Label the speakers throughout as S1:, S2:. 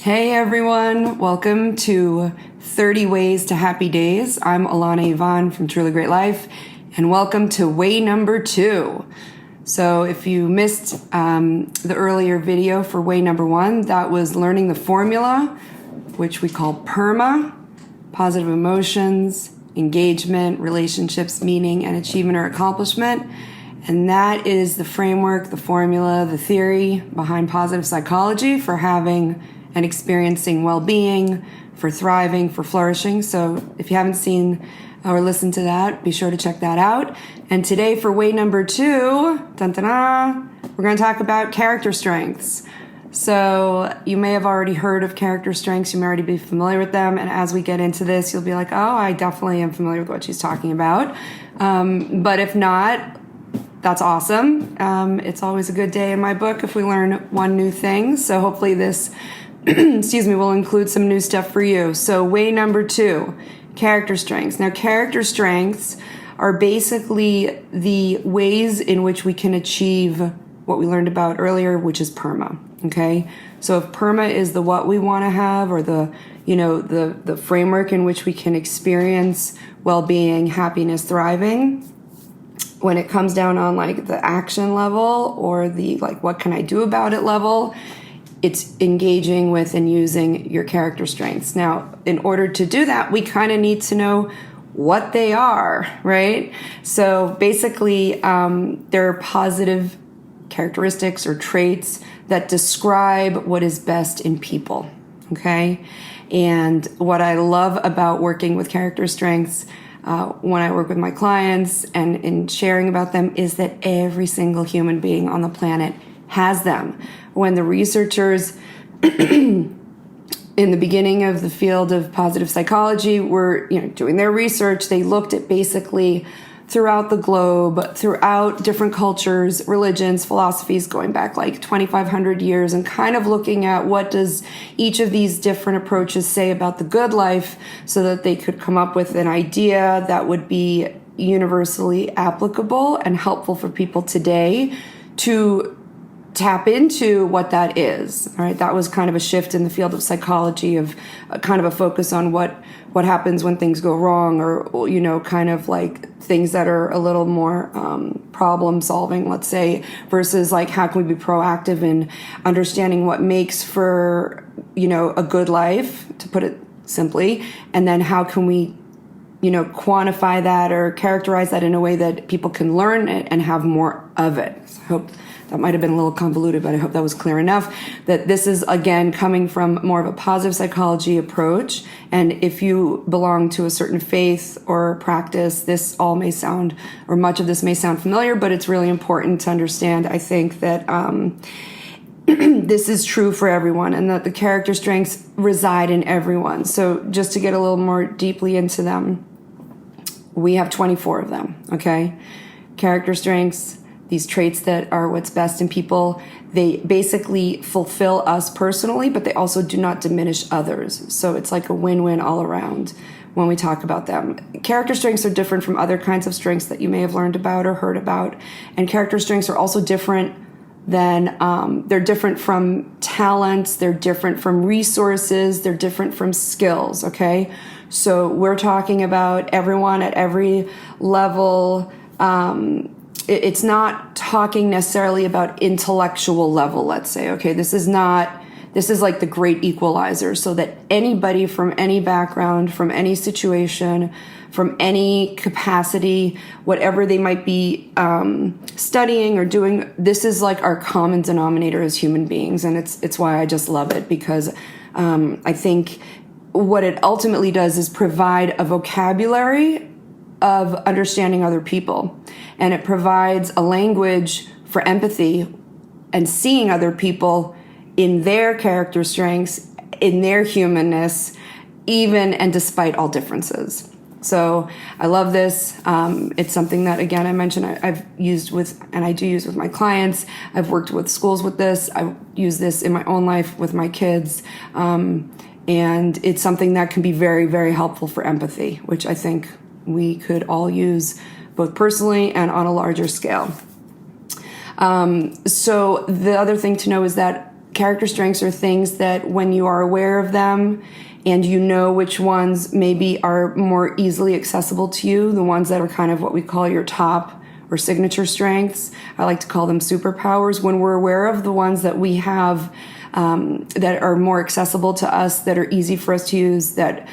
S1: Hey everyone, welcome to 30 Ways to Happy Days. I'm Alana Yvonne from Truly Great Life, and welcome to way number 2. So if you missed the earlier video for way number 1, that was learning the formula, which we call PERMA, positive emotions, engagement, relationships, meaning, and achievement or accomplishment. And that is the framework, the formula, the theory behind positive psychology for having and experiencing well-being, for thriving, for flourishing. So if you haven't seen or listened to that, be sure to check that out. And today for way number 2, we're going to talk about character strengths. So you may have already heard of character strengths. You may already be familiar with them. And as we get into this, you'll be like, oh, I definitely am familiar with what she's talking about. But if not, that's awesome. It's always a good day in my book if we learn one new thing. So hopefully this will include some new stuff for you. So way number 2, character strengths. Now, character strengths are basically the ways in which we can achieve what we learned about earlier, which is PERMA. Okay. So if PERMA is the what we want to have, or the framework in which we can experience well-being, happiness, thriving, when it comes down on like the action level or the like what can I do about it level, it's engaging with and using your character strengths. Now, in order to do that, we kind of need to know what they are, right? So basically, there are positive characteristics or traits that describe what is best in people, okay? And what I love about working with character strengths when I work with my clients and in sharing about them is that every single human being on the planet has them. When the researchers in the beginning of the field of positive psychology were doing their research, they looked at basically throughout the globe, throughout different cultures, religions, philosophies going back like 2,500 years, and kind of looking at what does each of these different approaches say about the good life so that they could come up with an idea that would be universally applicable and helpful for people today to tap into what that is. All right, that was kind of a shift in the field of psychology of kind of a focus on what happens when things go wrong, or kind of like things that are a little more problem solving, let's say, versus like how can we be proactive in understanding what makes for a good life, to put it simply, and then how can we quantify that or characterize that in a way that people can learn it and have more of it. So I hope that might have been a little convoluted, but I hope that was clear enough that this is, again, coming from more of a positive psychology approach. And if you belong to a certain faith or practice, this all may sound, or much of this may sound familiar, but it's really important to understand, I think, that this is true for everyone and that the character strengths reside in everyone. So just to get a little more deeply into them, we have 24 of them, okay? Character strengths, these traits that are what's best in people, they basically fulfill us personally, but they also do not diminish others. So it's like a win-win all around when we talk about them. Character strengths are different from other kinds of strengths that you may have learned about or heard about. And character strengths are also different they're different from talents, they're different from resources, they're different from skills, okay? So we're talking about everyone at every level. It's not talking necessarily about intellectual level, let's say, okay? This is like the great equalizer, so that anybody from any background, from any situation, from any capacity, whatever they might be studying or doing, this is like our common denominator as human beings. And it's why I just love it, because I think what it ultimately does is provide a vocabulary of understanding other people. And it provides a language for empathy and seeing other people in their character strengths, in their humanness, even and despite all differences. So I love this. It's something that, again, I mentioned I've used with, and I do use with my clients. I've worked with schools with this. I use this in my own life with my kids. And it's something that can be very, very helpful for empathy, which I think we could all use both personally and on a larger scale. So the other thing to know is that character strengths are things that when you are aware of them and you know which ones maybe are more easily accessible to you, the ones that are kind of what we call your top or signature strengths. I like to call them superpowers. When we're aware of the ones that we have that are more accessible to us, that are easy for us to use, that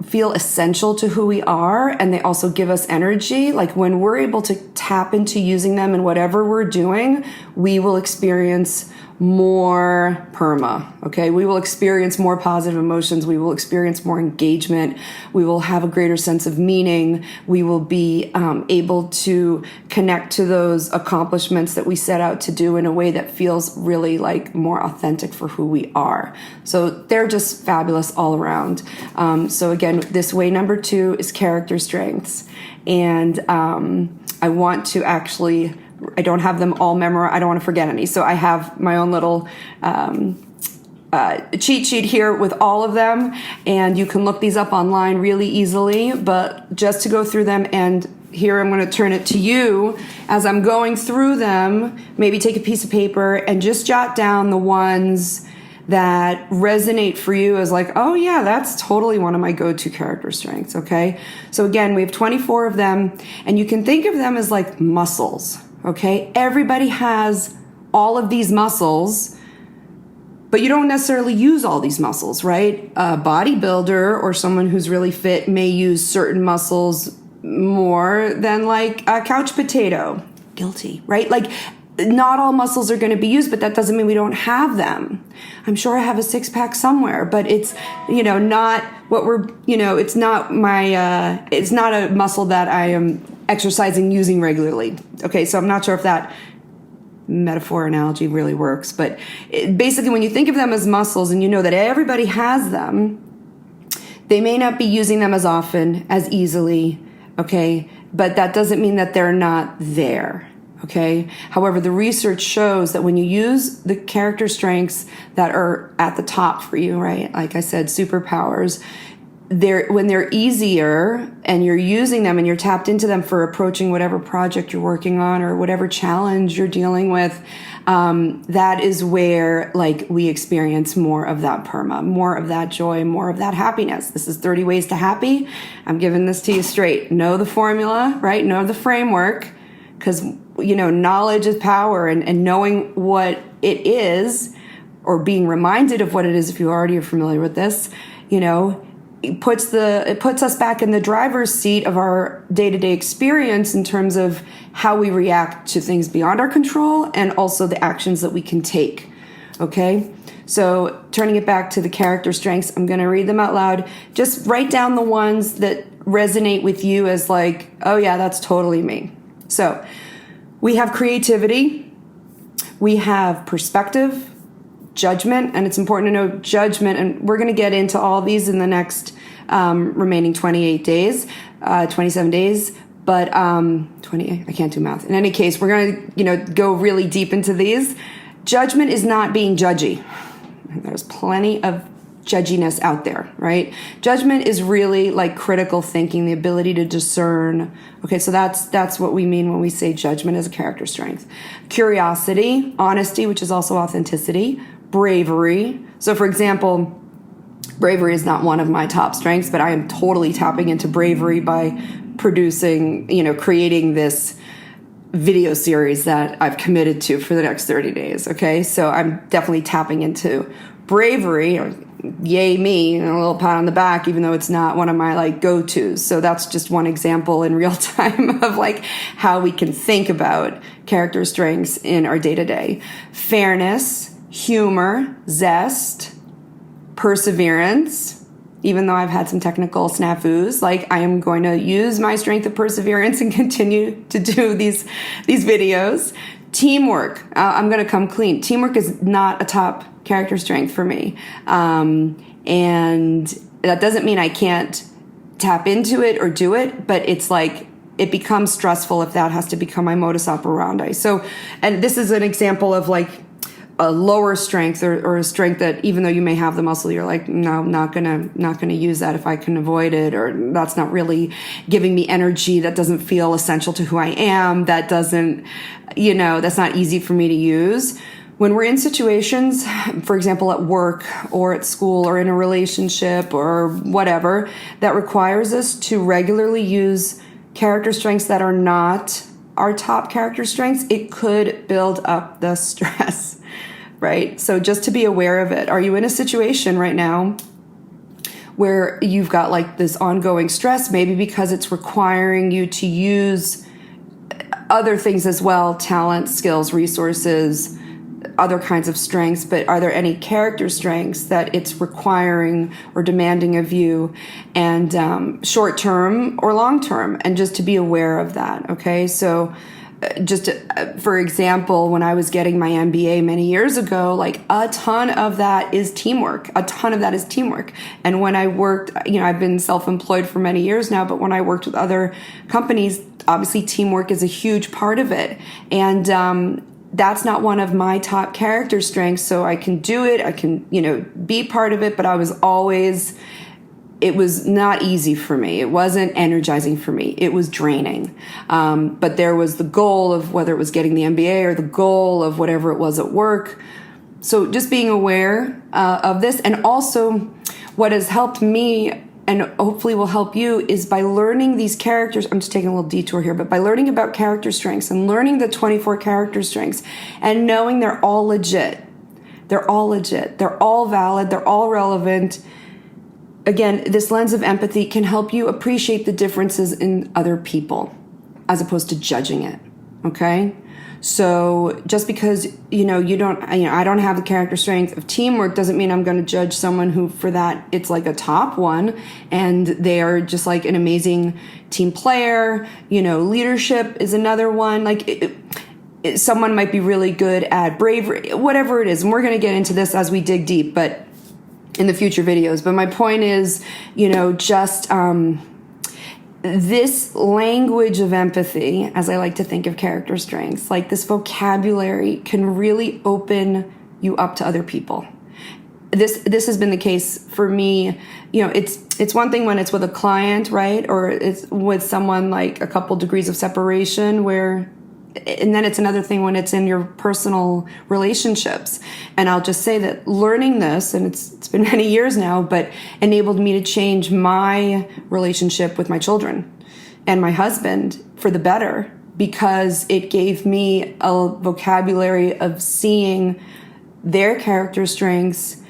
S1: feel essential to who we are, and they also give us energy. Like when we're able to tap into using them in whatever we're doing, we will experience more PERMA, okay? We will experience more positive emotions. We will experience more engagement. We will have a greater sense of meaning. We will be able to connect to those accomplishments that we set out to do in a way that feels really like more authentic for who we are. So they're just fabulous all around. So again, this way number 2 is character strengths. And I want to actually, I don't have them all memorized. I don't want to forget any. So I have my own little cheat sheet here with all of them. And you can look these up online really easily. But just to go through them, and here I'm going to turn it to you as I'm going through them, maybe take a piece of paper and just jot down the ones that resonate for you as like, oh yeah, that's totally one of my go-to character strengths, okay? So again, we have 24 of them, and you can think of them as like muscles, okay? Everybody has all of these muscles, but you don't necessarily use all these muscles, right? A bodybuilder or someone who's really fit may use certain muscles more than like a couch potato. Guilty, right? Like, not all muscles are going to be used, but that doesn't mean we don't have them. I'm sure I have a 6-pack somewhere, but it's, not what we're, it's not my, it's not a muscle that I am exercising using regularly. Okay. So I'm not sure if that metaphor analogy really works, but basically when you think of them as muscles and you know that everybody has them, they may not be using them as often, as easily. Okay. But that doesn't mean that they're not there. Okay. However, the research shows that when you use the character strengths that are at the top for you, right? Like I said, superpowers, when they're easier and you're using them and you're tapped into them for approaching whatever project you're working on or whatever challenge you're dealing with, that is where like we experience more of that PERMA, more of that joy, more of that happiness. This is 30 Ways to Happy. I'm giving this to you straight. Know the formula, right? Know the framework, because knowledge is power, and knowing what it is or being reminded of what it is, if you already are familiar with this, it puts us back in the driver's seat of our day-to-day experience in terms of how we react to things beyond our control and also the actions that we can take. Okay? So turning it back to the character strengths, I'm going to read them out loud. Just write down the ones that resonate with you as like, oh yeah, that's totally me. So we have creativity, we have perspective, judgment, and it's important to know judgment, and we're going to get into all these in the next remaining 28 days, 27 days, but 20, I can't do math. In any case, we're going to, go really deep into these. Judgment is not being judgy. There's plenty of judginess out there, right? Judgment is really like critical thinking, the ability to discern. Okay, so that's what we mean when we say judgment as a character strength. Curiosity, honesty, which is also authenticity, bravery. So for example, bravery is not one of my top strengths, but I am totally tapping into bravery by producing, creating this video series that I've committed to for the next 30 days. Okay, so I'm definitely tapping into bravery, or yay me, and a little pat on the back, even though it's not one of my like go-tos. So that's just one example in real time of like how we can think about character strengths in our day-to-day. Fairness, humor, zest, perseverance. Even though I've had some technical snafus, like I am going to use my strength of perseverance and continue to do these videos. Teamwork. I'm going to come clean. Teamwork is not a top character strength for me. And that doesn't mean I can't tap into it or do it, but it's like it becomes stressful if that has to become my modus operandi. So, and this is an example of like a lower strength or a strength that even though you may have the muscle, you're like, no, I'm not gonna use that if I can avoid it, or that's not really giving me energy. That doesn't feel essential to who I am. That doesn't, that's not easy for me to use. when we're in situations, for example, at work or at school or in a relationship or whatever, that requires us to regularly use character strengths that are not our top character strengths, it could build up the stress, right? So just to be aware of it. Are you in a situation right now where you've got like this ongoing stress, maybe because it's requiring you to use other things as well, talent, skills, resources, other kinds of strengths, but are there any character strengths that it's requiring or demanding of you, and short term or long term, and just to be aware of that. Okay. So for example, when I was getting my MBA many years ago, like a ton of that is teamwork. And when I worked, I've been self-employed for many years now, but when I worked with other companies, obviously teamwork is a huge part of it. And, that's not one of my top character strengths. So I can do it. I can, be part of it, but it was not easy for me. It wasn't energizing for me. It was draining. But there was the goal of whether it was getting the MBA or the goal of whatever it was at work. So just being aware of this, and also what has helped me and hopefully will help you is by learning these characters. I'm just taking a little detour here, but by learning about character strengths and learning the 24 character strengths and knowing they're all legit. They're all legit. They're all valid. They're all relevant. Again, this lens of empathy can help you appreciate the differences in other people as opposed to judging it. Okay? So just because, I don't have the character strength of teamwork doesn't mean I'm going to judge someone who for that it's like a top one and they are just like an amazing team player. Leadership is another one. Like someone might be really good at bravery, whatever it is. And we're going to get into this as we dig deep, but in the future videos. But my point is, this language of empathy, as I like to think of character strengths, like this vocabulary can really open you up to other people. This has been the case for me. It's one thing when it's with a client, right? Or it's with someone like a couple degrees of separation and then it's another thing when it's in your personal relationships. And I'll just say that learning this, and it's been many years now, but enabled me to change my relationship with my children and my husband for the better, because it gave me a vocabulary of seeing their character strengths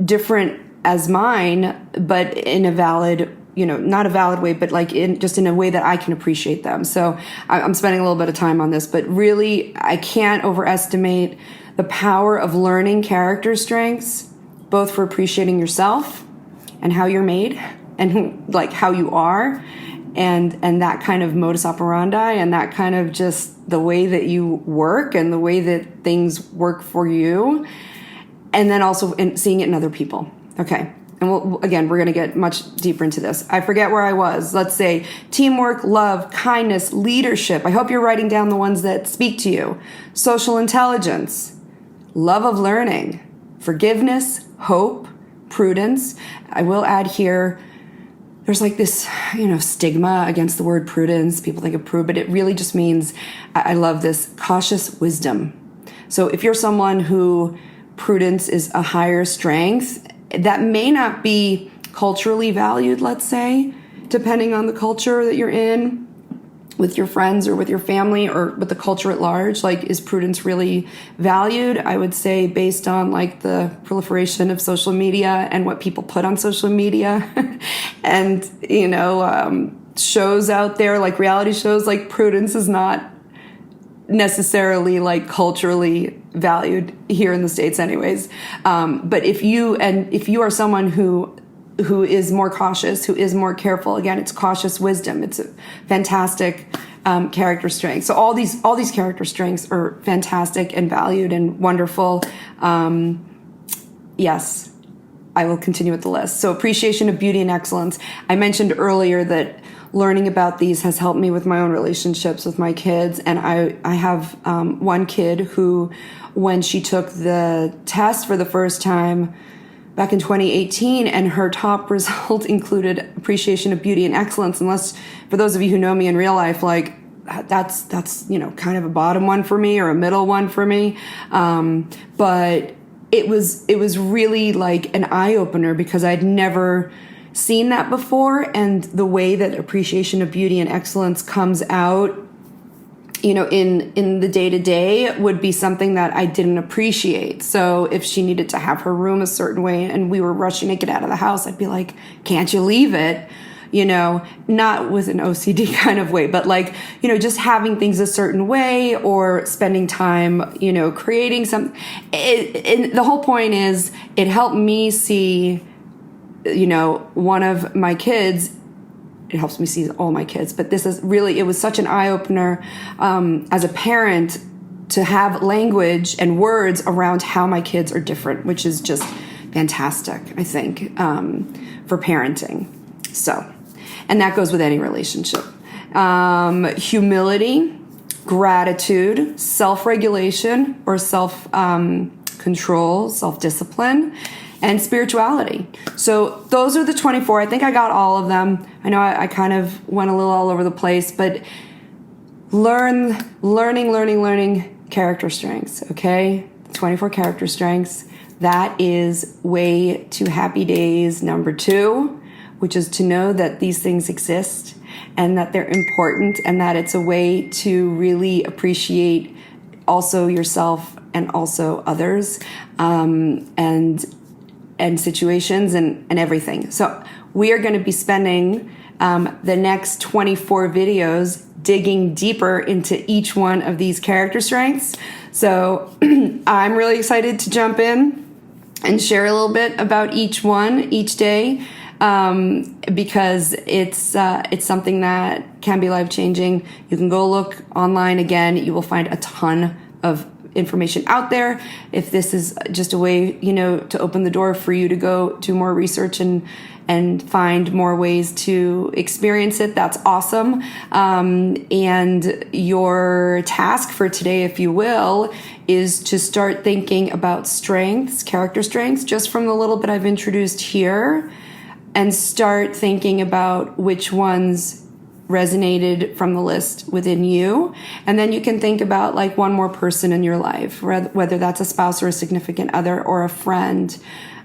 S1: different as mine, but in a valid not a valid way, but like in a way that I can appreciate them. So I'm spending a little bit of time on this, but really I can't overestimate the power of learning character strengths, both for appreciating yourself and how you're made and like how you are, and that kind of modus operandi and that kind of just the way that you work and the way that things work for you. And then also seeing it in other people. Okay. And we're going to get much deeper into this. I forget where I was. Let's say teamwork, love, kindness, leadership. I hope you're writing down the ones that speak to you. Social intelligence, love of learning, forgiveness, hope, prudence. I will add here, there's like this, stigma against the word prudence. People think of prude, but it really just means, I love this, cautious wisdom. So if you're someone who prudence is a higher strength, that may not be culturally valued, let's say, depending on the culture that you're in with your friends or with your family or with the culture at large. Like, is prudence really valued? I would say based on like the proliferation of social media and what people put on social media and, shows out there, like reality shows, like prudence is not necessarily like culturally valued here in the States anyways. But if you are someone who is more cautious, who is more careful, again, it's cautious wisdom. It's a fantastic character strength. So all these character strengths are fantastic and valued and wonderful. Yes, I will continue with the list. So appreciation of beauty and excellence. I mentioned earlier that learning about these has helped me with my own relationships with my kids. And I have one kid who, when she took the test for the first time back in 2018, and her top result included appreciation of beauty and excellence. Unless, for those of you who know me in real life, like that's, you know, kind of a bottom one for me or a middle one for me. But it was really like an eye opener because I'd never seen that before. And the way that appreciation of beauty and excellence comes out, you know, in the day to day would be something that I didn't appreciate. So if she needed to have her room a certain way and we were rushing to get out of the house, I'd be like, can't you leave it? You know, not with an OCD kind of way, but like, you know, just having things a certain way or spending time, you know, creating some. The whole point is it helped me see, you know, one of my kids. It helps me see all my kids, but this is really, it was such an eye opener as a parent to have language and words around how my kids are different, which is just fantastic, I think, for parenting. So, and that goes with any relationship. Humility, gratitude, self-regulation or self-control, self-discipline, and spirituality. So those are the 24. I think I got all of them. I know I kind of went a little all over the place, but learning character strengths, okay? 24 character strengths. That is way to happy days number 2, which is to know that these things exist and that they're important and that it's a way to really appreciate also yourself and also others, and situations and everything. So we are going to be spending the next 24 videos digging deeper into each one of these character strengths. So I'm really excited to jump in and share a little bit about each one each day, because it's something that can be life-changing. You can go look online again. You will find a ton of information out there. If this is just a way, you know, to open the door for you to go do more research and find more ways to experience it, that's awesome. And your task for today, if you will, is to start thinking about strengths, character strengths, just from the little bit I've introduced here, and start thinking about which ones resonated from the list within you. And then you can think about like one more person in your life, whether that's a spouse or a significant other or a friend.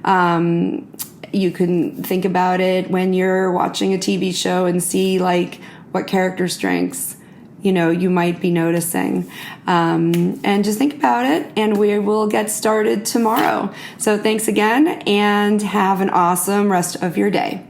S1: You can think about it when you're watching a TV show and see like what character strengths, you know, you might be noticing. And just think about it, and we will get started tomorrow. So thanks again and have an awesome rest of your day.